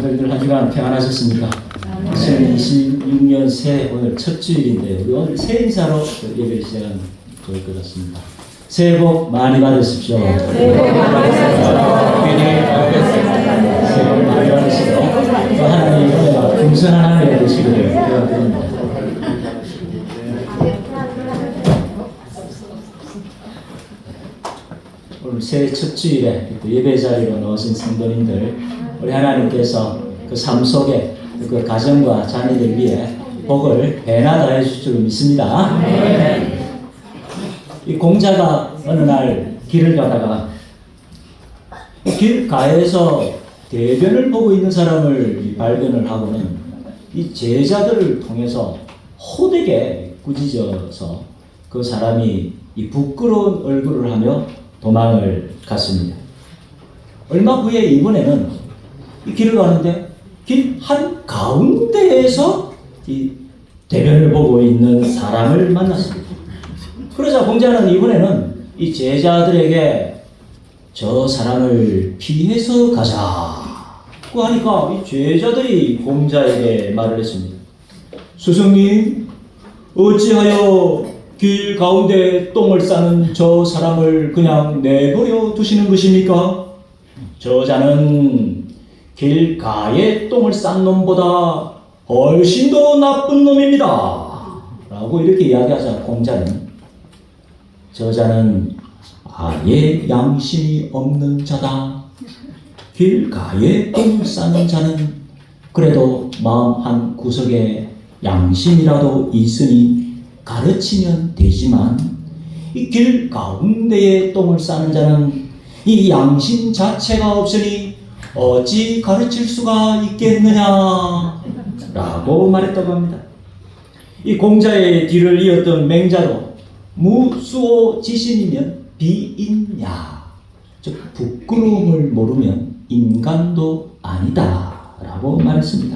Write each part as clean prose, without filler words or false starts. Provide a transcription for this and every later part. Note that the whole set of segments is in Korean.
성도님들 한 주간 평안하셨습니까? 2026년 새해 오늘 첫 주일인데 우리 오늘 새 인사로 예배를 시작하면 좋을 것 같습니다. 새해 복 많이 받으십시오. 새해 복 많이 받으시고 또 하나님의 은혜와 풍성한 한 해 되시기를 기원드립니다. 오늘 새해 첫 주일에 예배 자리로 나오신 성도님들, 우리 하나님께서 그 삶 속에 그 가정과 자녀들 위해 복을 배나 더해 주실 줄 믿습니다. 이 공자가 어느 날 길을 가다가 길가에서 대변을 보고 있는 사람을 발견을 하고는 이 제자들을 통해서 호되게 꾸짖어서 그 사람이 이 부끄러운 얼굴을 하며 도망을 갔습니다. 얼마 후에 이번에는 이 길을 가는데 길 한 가운데에서 이 대변을 보고 있는 사람을 만났습니다. 그러자 공자는 이번에는 이 제자들에게 저 사람을 피해서 가자고 하니까 이 제자들이 공자에게 말을 했습니다. 스승님, 어찌하여 길 가운데 똥을 싸는 저 사람을 그냥 내버려 두시는 것입니까? 저자는 길가에 똥을 싼 놈보다 훨씬 더 나쁜 놈입니다. 라고 이렇게 이야기하자 공자는 저자는 아예 양심이 없는 자다. 길가에 똥을 싸는 자는 그래도 마음 한 구석에 양심이라도 있으니 가르치면 되지만 이 길 가운데에 똥을 싸는 자는 이 양심 자체가 없으니 어찌 가르칠 수가 있겠느냐 라고 말했다고 합니다. 이 공자의 뒤를 이었던 맹자도 무수오지신이면 비인야, 즉 부끄러움을 모르면 인간도 아니다 라고 말했습니다.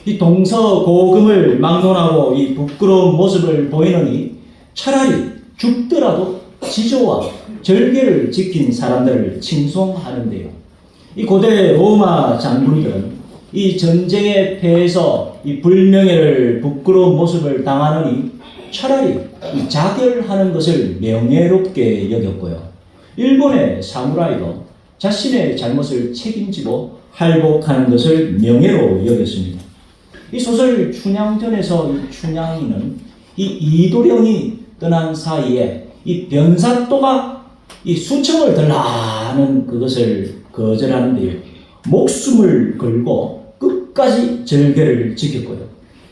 이 동서고금을 막론하고 이 부끄러운 모습을 보이느니 차라리 죽더라도 지조와 절개를 지킨 사람들을 칭송하는데요. 이 고대 로마 장군들은 이 전쟁에 패해서 이 불명예를 부끄러운 모습을 당하느니 차라리 이 자결하는 것을 명예롭게 여겼고요. 일본의 사무라이도 자신의 잘못을 책임지고 할복하는 것을 명예로 여겼습니다. 이 소설 춘향전에서 이 춘향이는 이 이도령이 떠난 사이에 이 변사또가 이 수청을 들라는 그것을 거절하는데요. 목숨을 걸고 끝까지 절개를 지켰고요.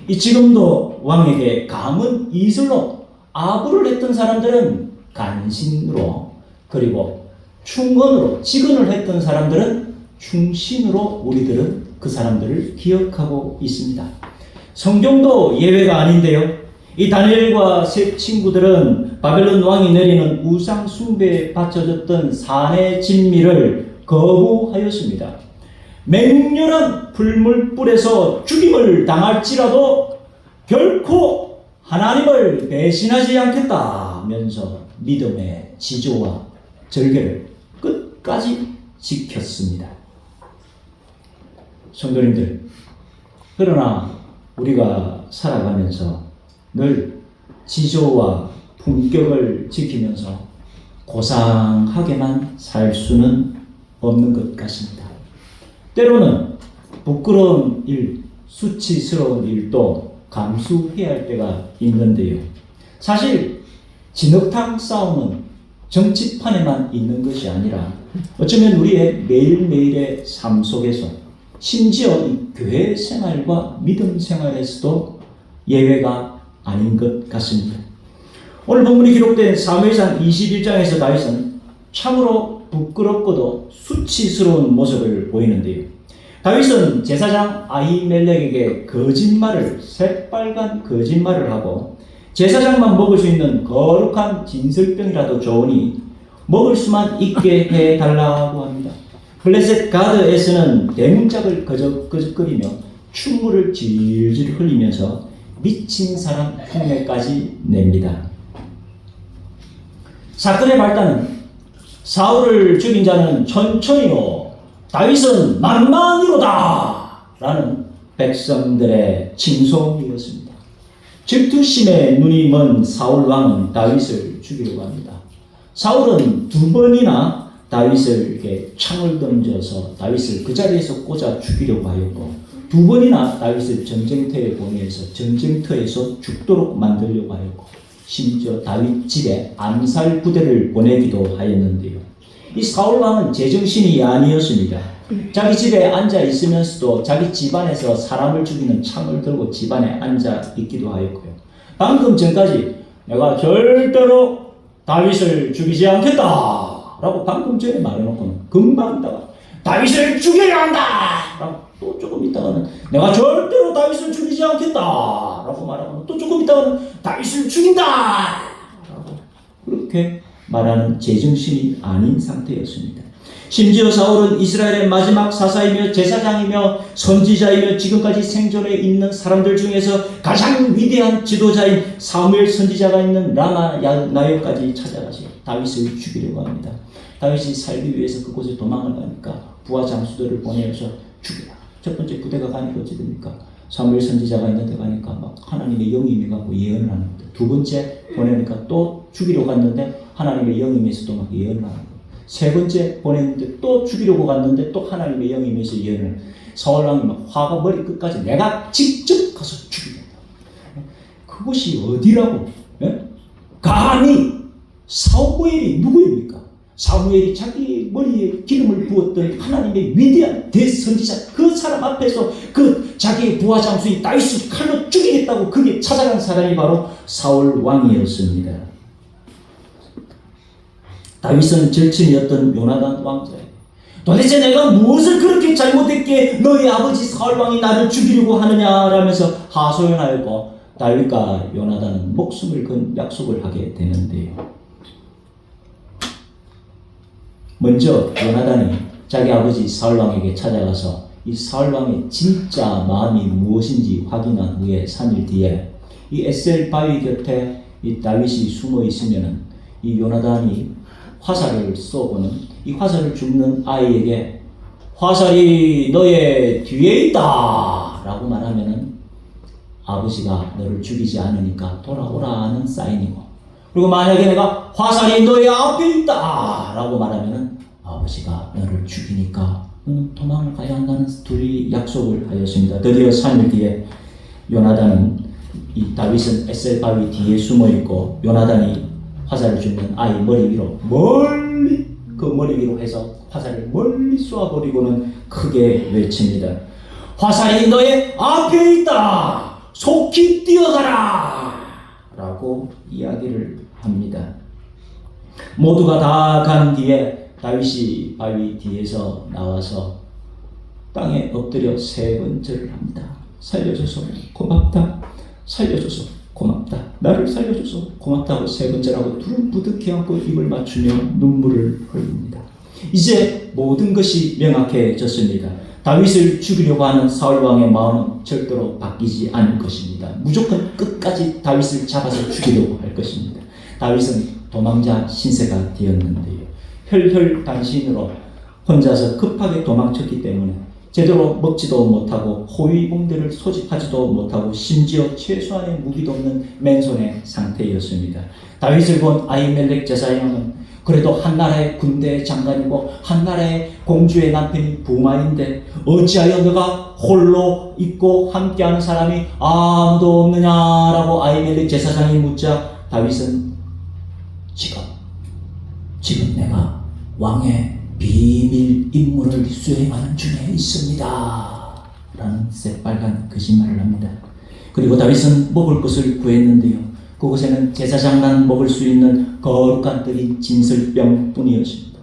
이 지금도 왕에게 감은 이슬로 아부를 했던 사람들은 간신으로, 그리고 충건으로 직언을 했던 사람들은 충신으로 우리들은 그 사람들을 기억하고 있습니다. 성경도 예외가 아닌데요. 이 다니엘과 세 친구들은 바벨론 왕이 내리는 우상 숭배에 바쳐졌던 산의 진미를 거부하였습니다. 맹렬한 불물불에서 죽임을 당할지라도 결코 하나님을 배신하지 않겠다면서 믿음의 지조와 절개를 끝까지 지켰습니다. 성도님들, 그러나 우리가 살아가면서 늘 지조와 품격을 지키면서 고상하게만 살 수는 없는 것 같습니다. 때로는 부끄러운 일, 수치스러운 일도 감수해야 할 때가 있는데요. 사실 진흙탕 싸움은 정치판에만 있는 것이 아니라 어쩌면 우리의 매일매일의 삶 속에서, 심지어 이 교회 생활과 믿음 생활에서도 예외가 아닌 것 같습니다. 오늘 본문이 기록된 사무엘상 21장에서 다윗은 참으로 부끄럽고도 수치스러운 모습을 보이는데요. 다윗은 제사장 아히멜렉에게 새빨간 거짓말을 하고 제사장만 먹을 수 있는 거룩한 진설병이라도 좋으니 먹을 수만 있게 해달라고 합니다. 블레셋 가드에서는 대문짝을 거적거리며 충물을 질질 흘리면서 미친 사람 흉내까지 냅니다. 사건의 발단은 사울을 죽인 자는 천천히요, 다윗은 만만히로다 라는 백성들의 칭송이었습니다. 질투심에 눈이 먼 사울 왕은 다윗을 죽이려고 합니다. 사울은 두 번이나 다윗을 이렇게 창을 던져서 다윗을 그 자리에서 꽂아 죽이려고 하였고, 두 번이나 다윗을 전쟁터에 보내서 전쟁터에서 죽도록 만들려고 하였고, 심지어 다윗 집에 암살 부대를 보내기도 하였는데요. 이 사울 왕은 제정신이 아니었습니다. 자기 집에 앉아 있으면서도 자기 집안에서 사람을 죽이는 창을 들고 집안에 앉아 있기도 하였고요. 방금 전까지 내가 절대로 다윗을 죽이지 않겠다 라고 방금 전에 말해놓고는 금방 있다가 다윗을 죽여야 한다 라고 또 조금 있다가는 내가 절대로 다윗을 죽이지 않겠다 라고 말하고 또 조금 있다가는 다윗을 죽인다 라고 그렇게 말하는 제정신이 아닌 상태였습니다. 심지어 사울은 이스라엘의 마지막 사사이며 제사장이며 선지자이며 지금까지 생존해 있는 사람들 중에서 가장 위대한 지도자인 사무엘 선지자가 있는 라마 나요까지 찾아가서 다윗을 죽이려고 합니다. 다윗이 살기 위해서 그곳에 도망을 가니까 부하 장수들을 보내서 죽여라. 첫 번째 부대가 가니까 어찌 됩니까? 사무엘 선지자가 있는 데 가니까 막 하나님의 영이 임해갖고 예언을 하는데, 두 번째 보내니까 또 죽이려고 갔는데 하나님의 영이 임해서도 막 예언을 하는 거예요. 세 번째 보냈는데 또 죽이려고 갔는데 또 하나님의 영이 임해서 예언을. 사울왕이 막 화가 머리 끝까지 내가 직접 가서 죽이겠다. 그것이 어디라고? 예? 감히 사무엘이 누구입니까? 사무엘이 자기 머리에 기름을 부었던 하나님의 위대한 대선지자, 그 사람 앞에서 그 자기의 부하 장수인 다윗을 칼로 죽이겠다고 그게 찾아간 사람이 바로 사울 왕이었습니다. 다윗은 절친이었던 요나단 왕자예요. 도대체 내가 무엇을 그렇게 잘못했기에 너희 아버지 사울 왕이 나를 죽이려고 하느냐라면서 하소연하였고, 다윗과 요나단은 목숨을 건 약속을 하게 되는데요. 먼저 요나단이 자기 아버지 사울왕에게 찾아가서 이 사울왕의 진짜 마음이 무엇인지 확인한 후에 3일 뒤에 이 에셀 바위 곁에 이 다윗이 숨어 있으면은 이 요나단이 화살을 쏘고는 이 화살을 줍는 아이에게 화살이 너의 뒤에 있다 라고 말하면은 아버지가 너를 죽이지 않으니까 돌아오라는 사인이고, 그리고 만약에 내가 화살이 너의 앞에 있다 라고 말하면은 아버지가 너를 죽이니까 너는 도망을 가야 한다는 둘이 약속을 하였습니다. 드디어 3일 뒤에 요나단은 이 다윗은 에셀 바위 뒤에 숨어 있고, 요나단이 화살을 줍는 아이 머리 위로 멀리, 그 머리 위로 해서 화살을 멀리 쏘아버리고는 크게 외칩니다. 화살이 너의 앞에 있다. 속히 뛰어가라 라고 이야기를 합니다. 모두가 다 간 뒤에 다윗이 바위 뒤에서 나와서 땅에 엎드려 3번 절을 합니다. 살려줘서 고맙다. 살려줘서 고맙다. 나를 살려줘서 고맙다고 3번 절하고 둘은 부득이 안고 입을 맞추며 눈물을 흘립니다. 이제 모든 것이 명확해졌습니다. 다윗을 죽이려고 하는 사울왕의 마음은 절대로 바뀌지 않을 것입니다. 무조건 끝까지 다윗을 잡아서 죽이려고 할 것입니다. 다윗은 도망자 신세가 되었는데요. 혈혈단신으로 혼자서 급하게 도망쳤기 때문에 제대로 먹지도 못하고 호위공대를 소집하지도 못하고 심지어 최소한의 무기도 없는 맨손의 상태였습니다. 다윗을 본 아히멜렉 제사장은 그래도 한 나라의 군대 장관이고 한 나라의 공주의 남편이 부마인데 어찌하여 너가 홀로 있고 함께하는 사람이 아무도 없느냐라고 아히멜렉 제사장이 묻자 다윗은 지금 내가 왕의 비밀 임무를 수행하는 중에 있습니다 라는 새빨간 거짓말을 합니다. 그리고 다윗은 먹을 것을 구했는데요, 그곳에는 제사장만 먹을 수 있는 거룩한 떡인 진설병 뿐이었습니다.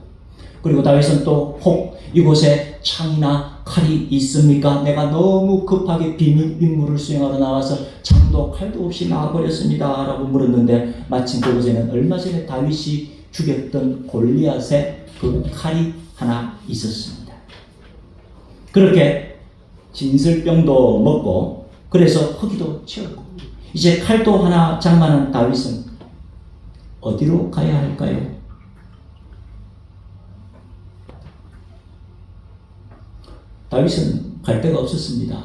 그리고 다윗은 또 혹 이곳에 창이나 칼이 있습니까? 내가 너무 급하게 비밀 임무를 수행하러 나와서 창도 칼도 없이 나와버렸습니다 라고 물었는데, 마침 그곳에는 얼마 전에 다윗이 죽였던 골리앗의 그 칼이 하나 있었습니다. 그렇게 진설병도 먹고 그래서 허기도 채웠고 이제 칼도 하나 장만한 다윗은 어디로 가야 할까요? 다윗은 갈 데가 없었습니다.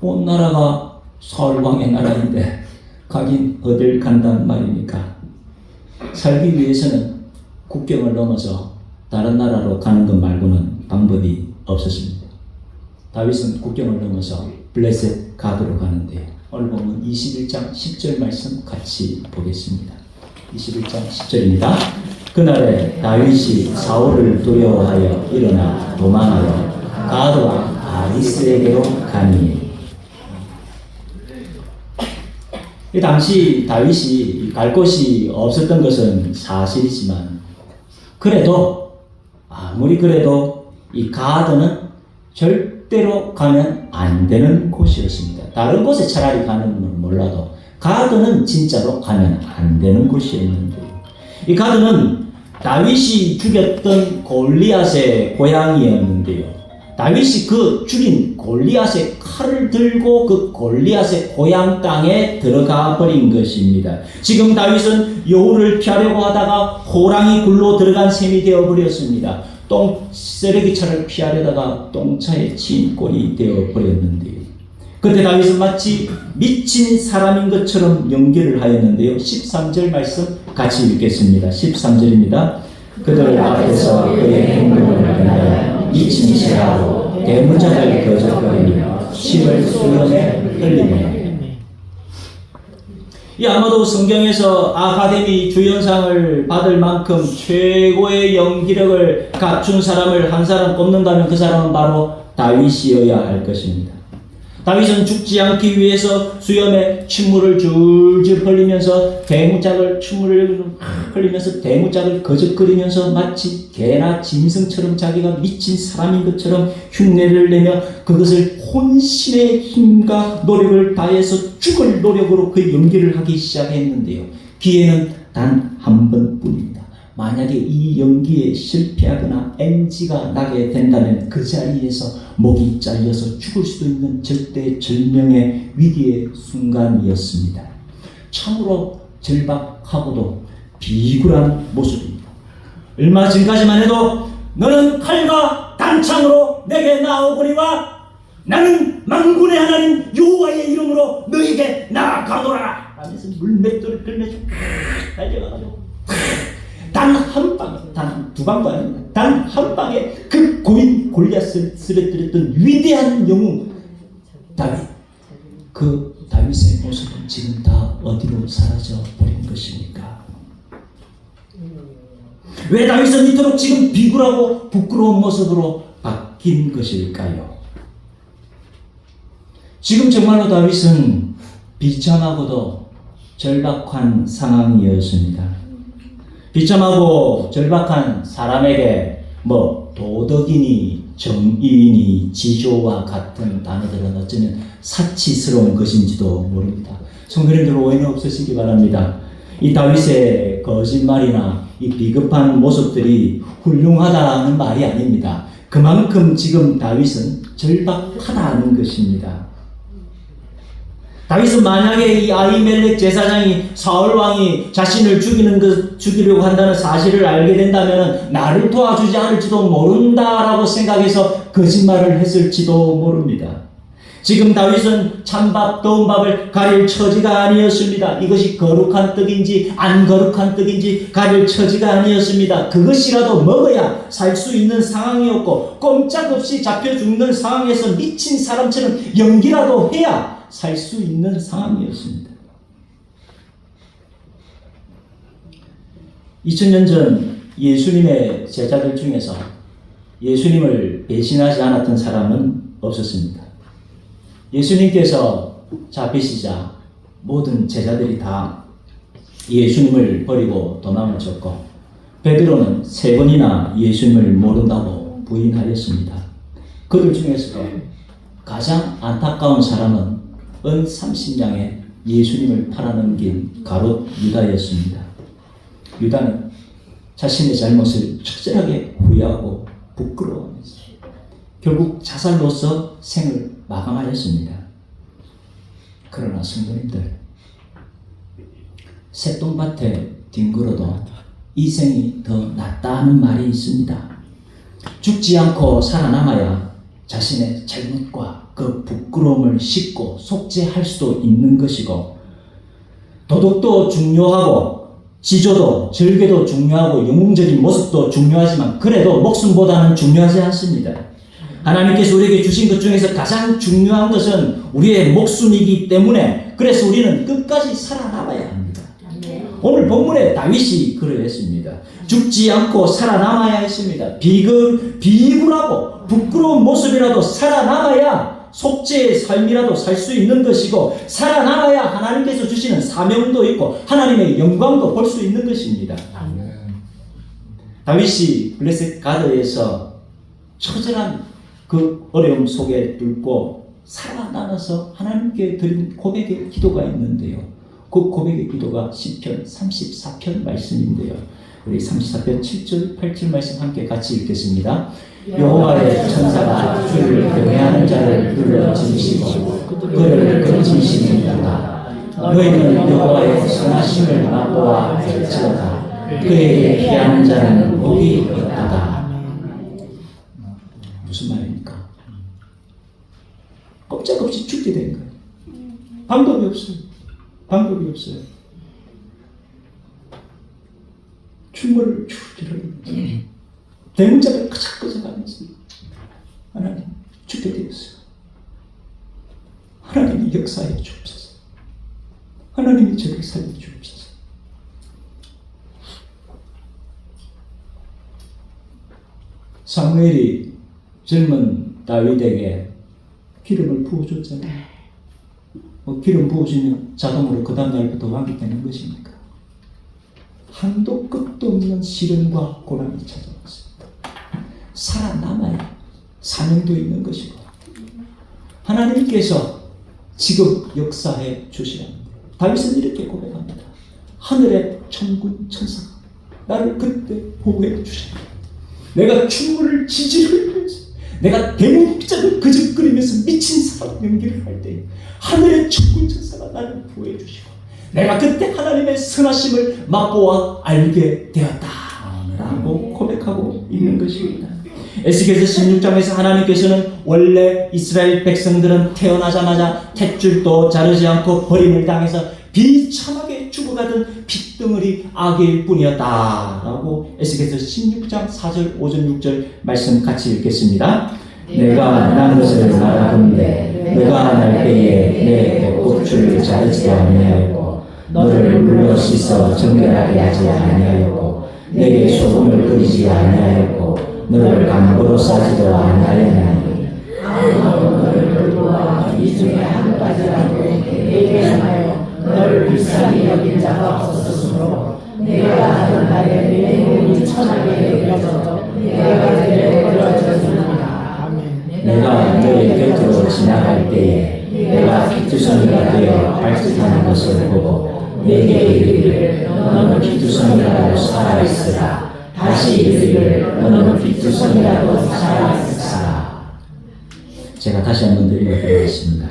온 나라가 사울 왕의 나라인데 가긴 어딜 간단 말입니까? 살기 위해서는 국경을 넘어서 다른 나라로 가는 것 말고는 방법이 없었습니다. 다윗은 국경을 넘어서 블레셋 가드로 가는데요. 오늘 보면 21장 10절 말씀 같이 보겠습니다. 21장 10절입니다. 그날에 다윗이 사울을 두려워하여 일어나 도망하여 가드와 아리스에게로 가니. 이 당시 다윗이 갈 곳이 없었던 것은 사실이지만 그래도 아무리 그래도 이 가드는 절대로 가면 안 되는 곳이었습니다. 다른 곳에 차라리 가는 건 몰라도 가드는 진짜로 가면 안 되는 곳이었는데 이 가드는 다윗이 죽였던 골리앗의 고향이었는데요. 다윗이 그 죽인 골리앗의 칼을 들고 그 골리앗의 고향 땅에 들어가 버린 것입니다. 지금 다윗은 여우를 피하려고 하다가 호랑이 굴로 들어간 셈이 되어 버렸습니다. 쓰레기차를 피하려다가 똥차에 친 꼴이 되어 버렸는데요. 그때 다윗은 마치 미친 사람인 것처럼 연기를 하였는데요. 13절 말씀 같이 읽겠습니다. 13절입니다. 그들 앞에서 그의 행동을 변하여 미친 체하고 대문짝을 거적거리며 침을 수염에 흘리며. 이 아마도 성경에서 아카데미 주연상을 받을 만큼 최고의 연기력을 갖춘 사람을 한 사람 꼽는다면 그 사람은 바로 다윗이어야 할 것입니다. 다윗은 죽지 않기 위해서 수염에 침물을 줄줄 흘리면서 침물을 흘리면서 대문짝을 거적거리면서 마치 개나 짐승처럼 자기가 미친 사람인 것처럼 흉내를 내며 그것을 혼신의 힘과 노력을 다해서 죽을 노력으로 그 연기를 하기 시작했는데요. 기회는 단 한 번뿐입니다. 만약에 이 연기에 실패하거나 NG가 나게 된다면 그 자리에서 목이 잘려서 죽을 수도 있는 절대절명의 위기의 순간이었습니다. 참으로 절박하고도 비굴한 모습입니다. 얼마 전까지만 해도 너는 칼과 단창으로 내게 나오거니와 나는 만군의 하나님 여호와의 이름으로 너에게 나아가노라 하면서 물맷돌을 들면서 달려가가지고 단 한 방에, 단 두 방도 아닙니다. 단 한 방에 그 고인 골리앗을 쓰러뜨렸던 위대한 영웅 다윗. 그 다윗의 모습은 지금 다 어디로 사라져 버린 것입니까? 왜 다윗은 이토록 지금 비굴하고 부끄러운 모습으로 바뀐 것일까요? 지금 정말로 다윗은 비참하고도 절박한 상황이었습니다. 비참하고 절박한 사람에게 도덕이니 정의이니 지조와 같은 단어들은 어쩌면 사치스러운 것인지도 모릅니다. 성도님들 오해는 없으시기 바랍니다. 이 다윗의 거짓말이나 이 비겁한 모습들이 훌륭하다는 말이 아닙니다. 그만큼 지금 다윗은 절박하다는 것입니다. 다윗은 만약에 이 아히멜렉 제사장이 사울 왕이 자신을 죽이려고 한다는 사실을 알게 된다면 나를 도와주지 않을지도 모른다라고 생각해서 거짓말을 했을지도 모릅니다. 지금 다윗은 찬밥, 더운 밥을 가릴 처지가 아니었습니다. 이것이 거룩한 떡인지 안 거룩한 떡인지 가릴 처지가 아니었습니다. 그것이라도 먹어야 살 수 있는 상황이었고 꼼짝없이 잡혀 죽는 상황에서 미친 사람처럼 연기라도 해야 살 수 있는 상황이었습니다. 2000년 전 예수님의 제자들 중에서 예수님을 배신하지 않았던 사람은 없었습니다. 예수님께서 잡히시자 모든 제자들이 다 예수님을 버리고 도망을 쳤고 베드로는 3번이나 예수님을 모른다고 부인하였습니다. 그들 중에서도 가장 안타까운 사람은 은 30냥에 예수님을 팔아넘긴 가롯 유다였습니다. 유다는 자신의 잘못을 처절하게 후회하고 부끄러워하면서 결국 자살로서 생을 마감하였습니다. 그러나 성도님들, 새똥밭에 뒹굴어도 이 생이 더 낫다는 말이 있습니다. 죽지 않고 살아남아야 자신의 잘못과 그 부끄러움을 씻고 속죄할 수도 있는 것이고, 도덕도 중요하고 지조도 절개도 중요하고 영웅적인 모습도 중요하지만 그래도 목숨보다는 중요하지 않습니다. 하나님께서 우리에게 주신 것 중에서 가장 중요한 것은 우리의 목숨이기 때문에, 그래서 우리는 끝까지 살아남아야 합니다. 오늘 본문에 다윗이 그러했습니다. 죽지 않고 살아남아야 했습니다. 비굴하고 부끄러운 모습이라도 살아남아야 속죄의 삶이라도 살 수 있는 것이고, 살아남아야 하나님께서 주시는 사명도 있고 하나님의 영광도 볼 수 있는 것입니다. 다윗이 블레셋 가드에서 처절한 그 어려움 속에 뚫고 살아남아서 하나님께 드린 고백의 기도가 있는데요. 그 고백의 기도가 시편 34편 말씀인데요. 우리 34편 7절 8절 말씀 함께 같이 읽겠습니다. 여호와의 천사가 주를 경외하는 자를 불러 지으시고 그를 거치시니라. 너희는 여호와의 선하심을 맛보아 알지어다. 그에게 피하는 자는 복이 있도다. 무슨 말입니까? 꼼짝없이 죽게 된 거예요. 방법이 없어요. 방법이 없어요. 춤을 추르르 대문짝을 끄적끄적하면서 하나님 죽게 되었어요. 하나님이 역사해 주옵소서. 하나님이 저를 살려 주옵소서. 사무엘이 젊은 다윗에게 기름을 부어줬잖아요. 기름 부어주면 자동으로 그 다음 날부터 왕이 되는 것입니까? 한도 끝도 없는 시련과 고난이 찾아왔습니다. 살아남아야 사명도 있는 것이고 하나님께서 지금 역사해 주시랍니다. 다윗은 이렇게 고백합니다. 하늘의 천군 천사가 나를 그때 보호해 주십니다. 내가 춤을 지지르면서 내가 대문짝을 그적거리면서 미친 사람 연기를 할 때 하늘의 천군 천사가 나를 보호해 주시고 내가 그때 하나님의 선하심을 맛보아 알게 되었다 라고 고백하고 있는 것입니다. 에스겔서 16장에서 하나님께서는 원래 이스라엘 백성들은 태어나자마자 탯줄도 자르지 않고 버림을 당해서 비참하게 죽어가던 핏덩어리 아기일 뿐이었다 라고 에스겔서 16장 4절 5절 6절 말씀 같이 읽겠습니다. 내가 난 것을 말하건대 내가 날 때에 내 배꼽줄을 자르지 아니하였고 너를 물러 씻어 정결하게 하지 아니하였고 내게 소금을 뿌리지 아니하였고 너를 강보로 싸지도 아니하였나니 아무도 너를 돌보아 이 중에 한 가지라도 내게 하여 너를 불쌍히 여긴 자가 없었으므로 내가 하던 날에 내 몸이 천하게 여겨져 내가 내게 버려져 주느니라. 내가 너의 곁으로 지나갈 때에 내가 피투성이가 되어 발짓하는 것을 보고 내게 이르기를 너는 피투성이라도 살아있으라. 다시 이르기를 너는 피투성이라도 살아있으라. 제가 다시 한번 읽어드리겠습니다.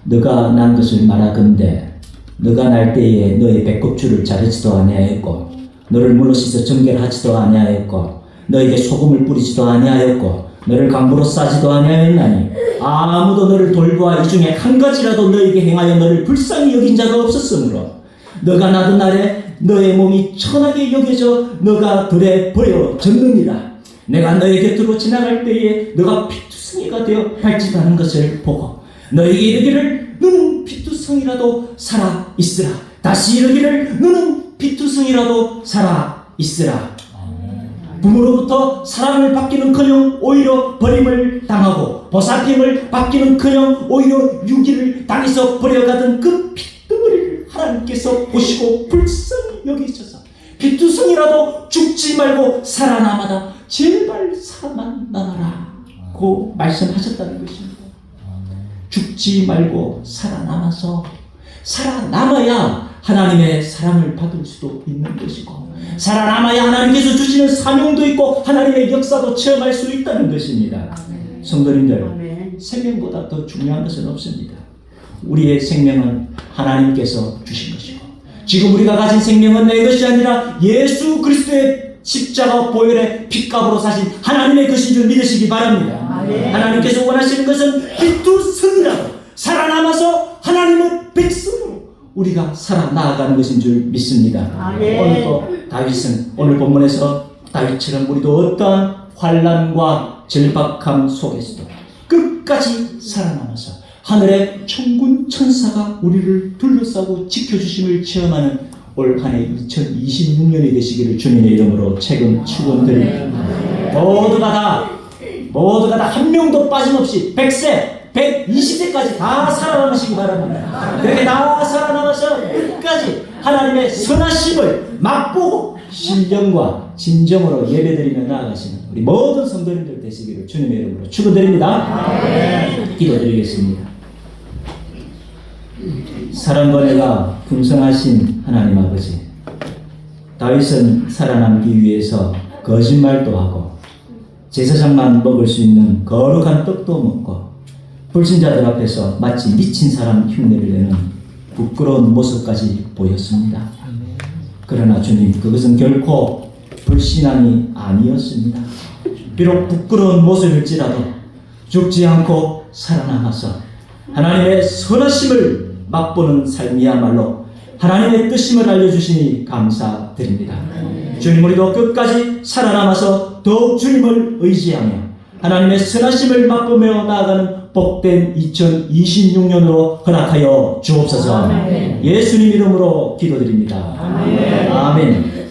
너가 난 것을 말하건대 너가 날 때에 너의 배꼽줄을 자르지도 아니하였고 너를 물로 씻어 정결하지도 아니하였고 너에게 소금을 뿌리지도 아니하였고 너를 강보로 싸지도 아니하였나니 아무도 너를 돌보아 이 중에 한 가지라도 너에게 행하여 너를 불쌍히 여긴 자가 없었으므로 너가 나던 날에 너의 몸이 천하게 여겨져 너가 들에 버려졌느니라. 내가 너의 곁으로 지나갈 때에 너가 피투성이가 되어 발짓하는 것을 보고 너에게 이르기를 너는 피투성이라도 살아 있으라. 다시 이르기를 너는 피투성이라도 살아 있으라. 부모로부터 사랑을 받기는커녕 오히려 버림을 당하고 보살핌을 받기는커녕 오히려 유기를 당해서 버려가던 그 핏덩어리를 하나님께서 보시고 불쌍히 여기셔서 피투성이라도 죽지 말고 살아남아다 제발 살아남아라고 말씀하셨다는 것입니다. 죽지 말고 살아남아야 하나님의 사랑을 받을 수도 있는 것이고 살아남아야 하나님께서 주시는 사명도 있고 하나님의 역사도 체험할 수 있다는 것입니다. 성도님들, 생명보다 더 중요한 것은 없습니다. 우리의 생명은 하나님께서 주신 것이고 지금 우리가 가진 생명은 내 것이 아니라 예수 그리스도의 십자가 보혈의 핏값으로 사신 하나님의 것인 줄 믿으시기 바랍니다. 하나님께서 원하시는 것은 피투성이라고 살아남아서 하나님의 백성으로 우리가 살아나가는 것인 줄 믿습니다. 오늘도 다윗은 오늘 본문에서 다윗처럼 우리도 어떠한 환난과 절박함 속에서도 끝까지 살아남아서 하늘의 천군 천사가 우리를 둘러싸고 지켜주심을 체험하는 올 한 해 2026년이 되시기를 주님의 이름으로 책임 축원드립니다. 모두가 다 한 명도 빠짐없이 100세, 120세까지 다 살아남으시기 바랍니다. 그렇게 다 살아남아서 끝까지 하나님의 선하심을 맛보고 신령과 진정으로 예배드리며 나아가시는 우리 모든 성도님들 되시기를 주님의 이름으로 축원드립니다. 기도드리겠습니다. 사랑번뇌가 풍성하신 하나님 아버지, 다윗은 살아남기 위해서 거짓말도 하고 제사장만 먹을 수 있는 거룩한 떡도 먹고 불신자들 앞에서 마치 미친 사람 흉내를 내는 부끄러운 모습까지 보였습니다. 그러나 주님, 그것은 결코 불신앙이 아니었습니다. 비록 부끄러운 모습일지라도 죽지 않고 살아남아서 하나님의 선하심을 맛보는 삶이야말로 하나님의 뜻임을 알려주시니 감사드립니다. 주님, 우리도 끝까지 살아남아서 더욱 주님을 의지하며 하나님의 선하심을 맛보며 나아가는 복된 2026년으로 허락하여 주옵소서. 예수님 이름으로 기도드립니다. 아멘.